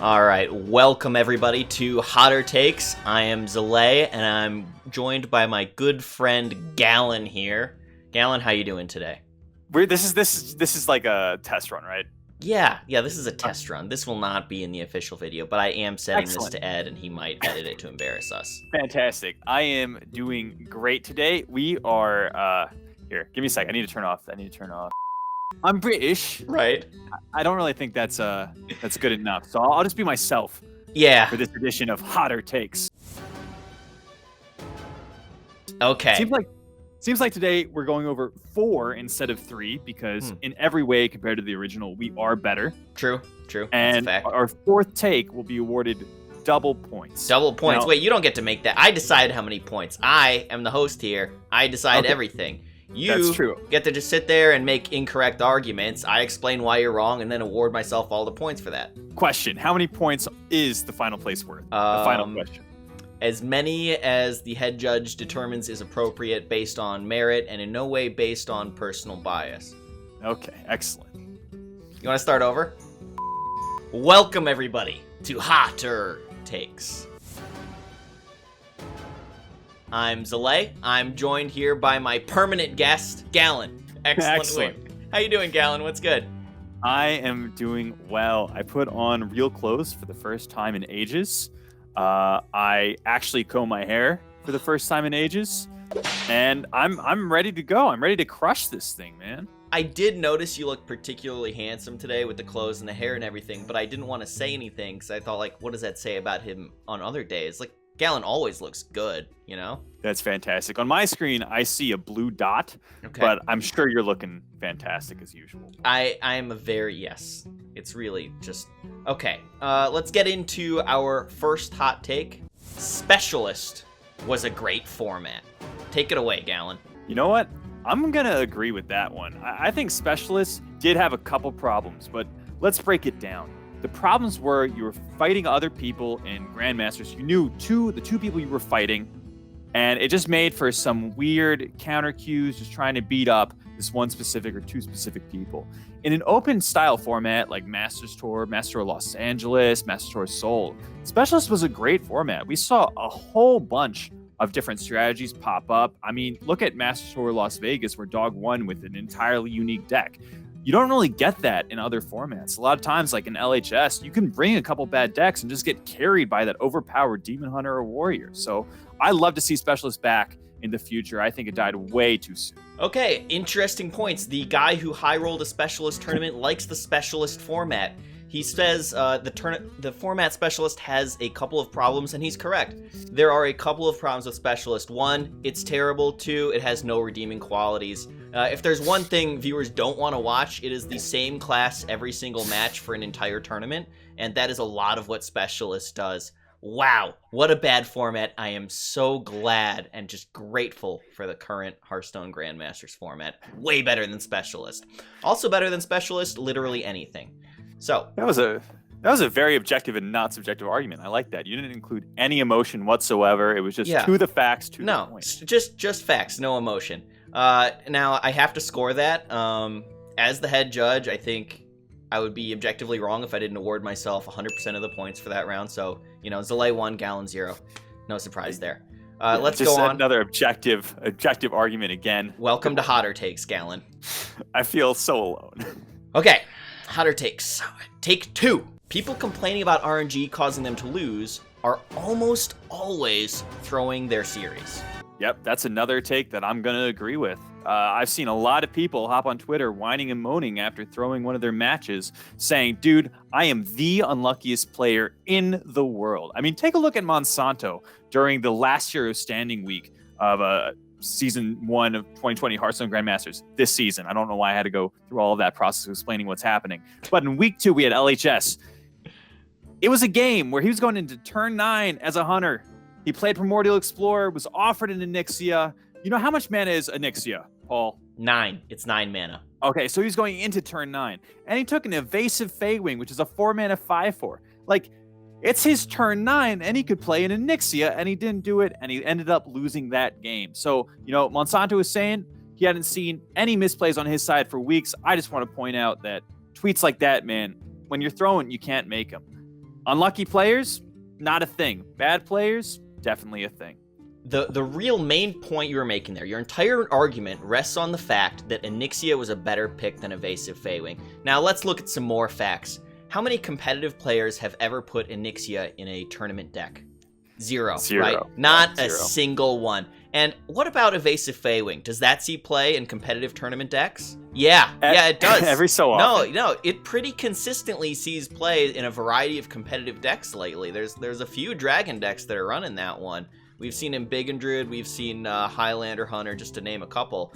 All right, welcome everybody to Hotter Takes. I am Zalae, and I'm joined by my good friend Gallon here. Gallon, how you doing today? This is like a test run, right? Yeah, this is a test run. This will not be in the official video, but I am setting Excellent. this to Ed, and he might edit it to embarrass us. Fantastic. I am doing great today. We are here. Give me a sec. I need to turn off. I'm British. Right? I don't really think that's good enough. So I'll just be myself Yeah. for this edition of Hotter Takes. Okay. Seems like today we're going over 4 instead of 3 because in every way compared to the original, we are better. True. And That's a fact. our 4th take will be awarded double points. Double points. Now, Wait, you don't get to make that. I decide how many points. I am the host here. I decide everything. That's You true. get to just sit there and make incorrect arguments. I explain why you're wrong and then award myself all the points for that. Question: how many points is the final place worth? The final question. As many as the head judge determines is appropriate based on merit and in no way based on personal bias. Okay, excellent. You want to start over? Welcome, everybody, to Hotter Takes. I'm Zalae. I'm joined here by my permanent guest, Gallon. Excellent. How you doing, Gallon? What's good? I am doing well. I put on real clothes for the first time in ages. I actually comb my hair for the first time in ages, and I'm ready to go. I'm ready to crush this thing, man. I did notice you look particularly handsome today with the clothes and the hair and everything, but I didn't want to say anything because I thought, like, what does that say about him on other days? Like, Gallon always looks good, you know? That's fantastic. On my screen, I see a blue dot, but I'm sure you're looking fantastic as usual. I am a very, yes. It's really just... Okay, let's get into our first hot take. Specialist was a great format. Take it away, Gallon. You know what? I'm going to agree with that one. I think Specialist did have a couple problems, but let's break it down. The problems were you were fighting other people in Grandmasters. You knew the two people you were fighting, and it just made for some weird counter cues, just trying to beat up this one specific or two specific people. In an open style format like Masters Tour, Master Tour Los Angeles, Master Tour Seoul, Specialist was a great format. We saw a whole bunch of different strategies pop up. I mean, look at Master Tour Las Vegas, where Dog won with an entirely unique deck. You don't really get that in other formats. A lot of times, like in LHS, you can bring a couple bad decks and just get carried by that overpowered Demon Hunter or Warrior. So I love to see Specialist back in the future. I think it died way too soon. Okay, interesting points. The guy who high-rolled a Specialist tournament likes the Specialist format. He says the format Specialist has a couple of problems, and he's correct. There are a couple of problems with Specialist. One, it's terrible. Two, it has no redeeming qualities. If there's one thing viewers don't want to watch, it is the same class every single match for an entire tournament, and that is a lot of what Specialist does. Wow, what a bad format. I am so glad and just grateful for the current Hearthstone Grandmasters format. Way better than Specialist. Also better than Specialist, literally anything. So that was a very objective and not subjective argument. I like that. You didn't include any emotion whatsoever. It was just to the facts, to the point. Just facts, no emotion. Now I have to score that. As the head judge, I think I would be objectively wrong if I didn't award myself 100% of the points for that round. So, you know, Zalae 1, Gallon 0. No surprise there. Let's go on. Another objective argument again. Welcome to Hotter Takes, Gallon. I feel so alone. Okay, Hotter Takes. Take 2. People complaining about RNG causing them to lose are almost always throwing their series. Yep, that's another take that I'm going to agree with. I've seen a lot of people hop on Twitter whining and moaning after throwing one of their matches, saying, dude, I am the unluckiest player in the world. I mean, take a look at Monsanto during the last Hero Standing week of Season 1 of 2020 Hearthstone Grandmasters this season. I don't know why I had to go through all of that process of explaining what's happening. But in week 2, we had LHS. It was a game where he was going into turn 9 as a hunter. He played Primordial Explorer, was offered an Onyxia. You know how much mana is Onyxia, Paul? 9. It's 9 mana. Okay, so he's going into turn 9. And he took an Evasive Feywing, which is a 4-mana 5/4. Like, it's his turn 9, and he could play an Onyxia, and he didn't do it, and he ended up losing that game. So, you know, Monsanto was saying he hadn't seen any misplays on his side for weeks. I just want to point out that tweets like that, man, when you're throwing, you can't make them. Unlucky players, not a thing. Bad players, definitely a thing. The real main point you were making there, your entire argument rests on the fact that Onyxia was a better pick than Evasive Feywing. Now let's look at some more facts. How many competitive players have ever put Onyxia in a tournament deck? Zero, right? Not a single one. And what about Evasive Feywing? Does that see play in competitive tournament decks? Yeah, it does. Every so often. No, it pretty consistently sees play in a variety of competitive decks lately. There's a few Dragon decks that are running that one. We've seen him Big and Druid, we've seen Highlander Hunter, just to name a couple.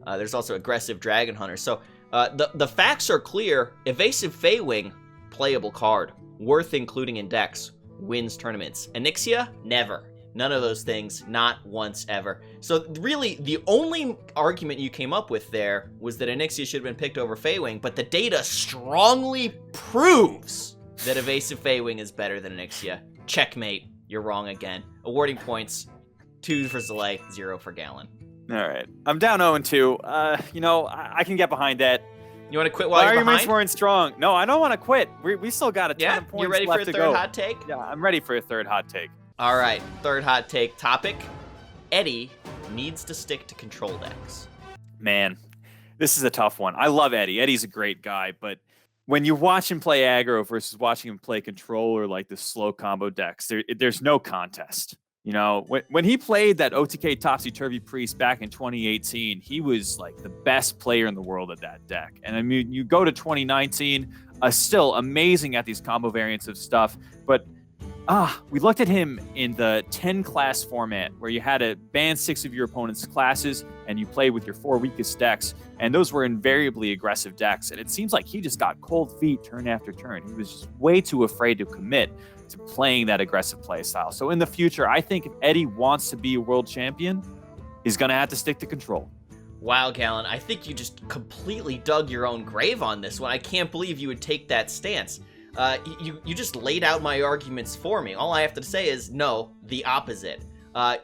There's also Aggressive Dragon Hunter. So the facts are clear. Evasive Feywing, playable card, worth including in decks, wins tournaments. Onyxia, never. None of those things, not once ever. So really, the only argument you came up with there was that Onyxia should have been picked over Feywing, but the data strongly proves that Evasive Feywing is better than Onyxia. Checkmate. You're wrong again. Awarding points, 2 for Zalae, 0 for Gallon. All right. I'm down 0-2. I can get behind that. You want to quit while you're behind? Arguments weren't strong. No, I don't want to quit. We still got a ton of points left to go. You ready for a third hot take? Yeah, I'm ready for a third hot take. All right, third hot take topic. Eddie needs to stick to control decks. Man, this is a tough one. I love Eddie. Eddie's a great guy, but when you watch him play aggro versus watching him play control or like the slow combo decks, there's no contest. You know, when he played that OTK Topsy-Turvy Priest back in 2018, he was like the best player in the world at that deck. And I mean, you go to 2019, still amazing at these combo variants of stuff, but we looked at him in the 10 class format where you had to ban 6 of your opponent's classes and you play with your 4 weakest decks. And those were invariably aggressive decks. And it seems like he just got cold feet turn after turn. He was just way too afraid to commit to playing that aggressive play style. So in the future, I think if Eddie wants to be a world champion, he's going to have to stick to control. Wow, Gallon, I think you just completely dug your own grave on this one. I can't believe you would take that stance. You just laid out my arguments for me. All I have to say is no, the opposite.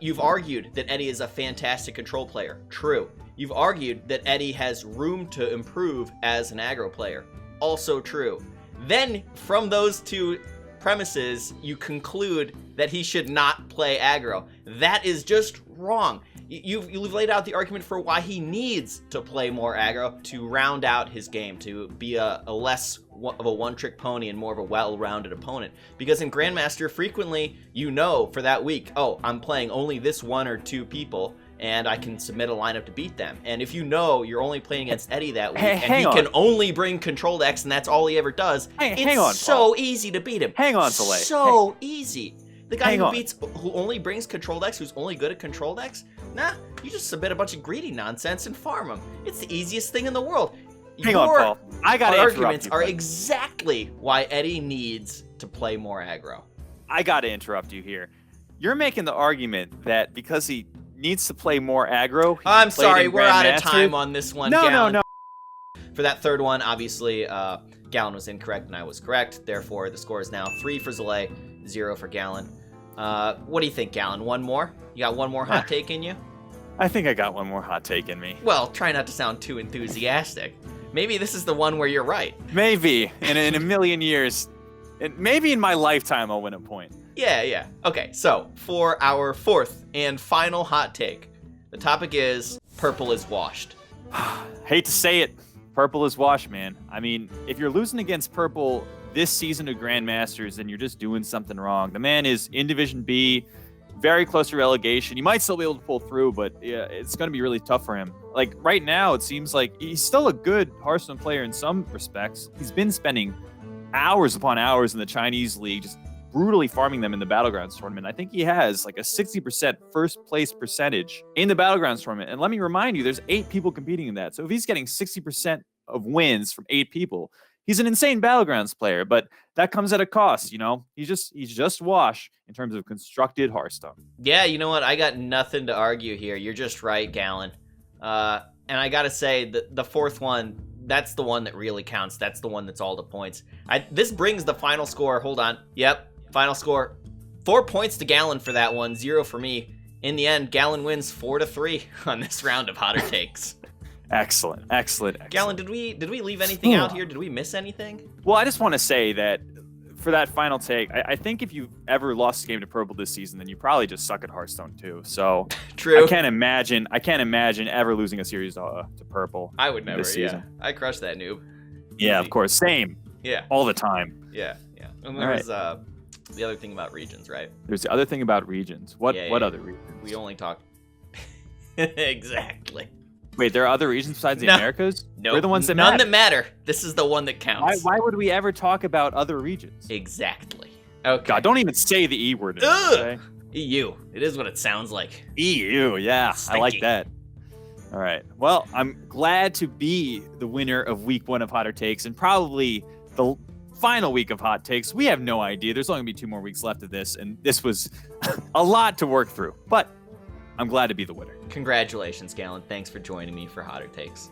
You've argued that Eddie is a fantastic control player. True. You've argued that Eddie has room to improve as an aggro player. Also true. Then, from those two premises, you conclude that he should not play aggro. That is just wrong. You've laid out the argument for why he needs to play more aggro to round out his game, to be a less of a one-trick pony and more of a well-rounded opponent. Because in Grandmaster, frequently, you know for that week, oh, I'm playing only this 1 or 2 people, and I can submit a lineup to beat them. And if you know you're only playing against Eddie that week, and he can only bring control decks, and that's all he ever does, it's so easy to beat him. Hang on, Zalae. So easy. The guy who only brings control decks, who's only good at control decks, nah, you just submit a bunch of greedy nonsense and farm them. It's the easiest thing in the world. Hang on, Paul. I gotta interrupt you. Arguments are exactly why Eddie needs to play more aggro. I gotta interrupt you here. You're making the argument that because he needs to play more aggro. I'm sorry, we're out of time on this one. No. For that third one, obviously, Gallon was incorrect and I was correct. Therefore, the score is now 3 for Zalae, 0 for Gallon. What do you think, Gallon? One more? You got one more hot take in you? I think I got one more hot take in me. Well, try not to sound too enthusiastic. Maybe this is the one where you're right. Maybe. In a million years. Maybe in my lifetime I'll win a point. Yeah. Okay, so for our fourth and final hot take, the topic is purple is washed. Hate to say it, purple is washed, man. I mean, if you're losing against purple this season of Grandmasters, then you're just doing something wrong. The man is in Division B, very close to relegation. You might still be able to pull through, but yeah, it's going to be really tough for him. Like right now, it seems like he's still a good Hearthstone player in some respects. He's been spending hours upon hours in the Chinese league, just brutally farming them in the Battlegrounds tournament. I think he has like a 60% first place percentage in the Battlegrounds tournament. And let me remind you, there's 8 people competing in that. So if he's getting 60% of wins from 8 people, he's an insane Battlegrounds player, but that comes at a cost, you know? He's just wash in terms of constructed Hearthstone. Yeah, you know what? I got nothing to argue here. You're just right, Gallon. And I gotta say, the fourth one, that's the one that really counts. That's the one that's all the points. This brings the final score. Hold on. Yep, final score. 4 points to Gallon for that one, 0 for me. In the end, Gallon wins 4-3 on this round of hotter takes. Excellent. Gallon, did we leave anything out here? Did we miss anything? Well, I just want to say that for that final take, I think if you've ever lost a game to purple this season, then you probably just suck at Hearthstone too. So True. I can't imagine ever losing a series to purple. I would never. this season. I crushed that noob. Yeah, Easy. of course. Same. Yeah. All the time. Yeah. And All there right. was the other thing about regions, right? There's the other thing about regions. What Yeah, other regions? We only talked. Exactly. Wait, there are other regions besides the No. Americas? No, We're the ones that none matter. that matter. This is the one that counts. Why would we ever talk about other regions? Exactly. Okay. God, don't even say the E word. Ugh! Okay? EU. It is what it sounds like. EU, yeah, I like Stinky. that. All right. Well, I'm glad to be the winner of week 1 of Hotter Takes and probably the final week of Hot Takes. We have no idea. There's only going to be 2 more weeks left of this, and this was a lot to work through. But I'm glad to be the winner. Congratulations, Galen. Thanks for joining me for Hotter Takes.